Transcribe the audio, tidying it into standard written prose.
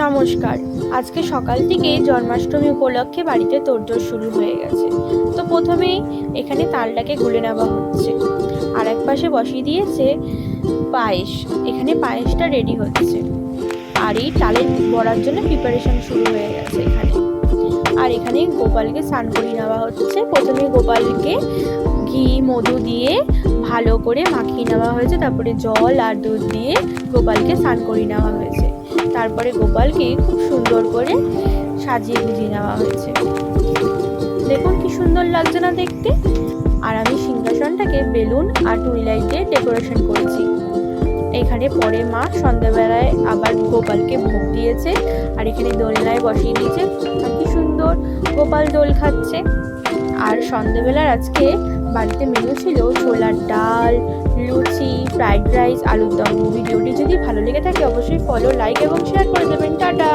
নমস্কার। আজকে সকাল থেকেই জন্মাষ্টমী উপলক্ষে বাড়িতে তোড়জোড় শুরু হয়ে গেছে। তো প্রথমেই এখানে তালটাকে গুলে নেওয়া হচ্ছে, আর এক পাশে বসিয়ে দিয়েছে পায়েস। এখানে পায়েসটা রেডি হচ্ছে, আর এই তালের বড়ার জন্য প্রিপারেশন শুরু হয়ে গেছে এখানে। আর এখানে গোপালকে স্নান করিয়ে নেওয়া হচ্ছে। প্রথমে গোপালকে ঘি মধু দিয়ে ভালো করে মাখিয়ে নেওয়া হয়েছে, তারপরে জল আর দুধ দিয়ে গোপালকে স্নান করিয়ে নেওয়া হয়েছে। তারপরে গোপালকে খুব সুন্দর করে সাজিয়ে গুজিয়ে নেওয়া হয়েছে। দেখুন কি সুন্দর লাগছে না দেখতে। আর আমি সিংহাসনটাকে বেলুন আর টুনি লাইট দিয়ে ডেকোরেশন করেছি। এখানে পরে মা সন্ধ্যাবেলায় আবার গোপালকে ভোগ দিয়েছে, আর এখানে দোলনায় বসিয়ে দিয়েছে। আর কি সুন্দর গোপাল দোল খাচ্ছে। আর সন্ধ্যাবেলার আজকে বাড়িতে মেনু ছিল ছোলার ডাল, লুচি, ফ্রাইড রাইস, আলুর দম। ভিডিওটি যদি ভালো লেগে থাকে অবশ্যই ফলো, লাইক এবং শেয়ার করে দেবেন। টাটা।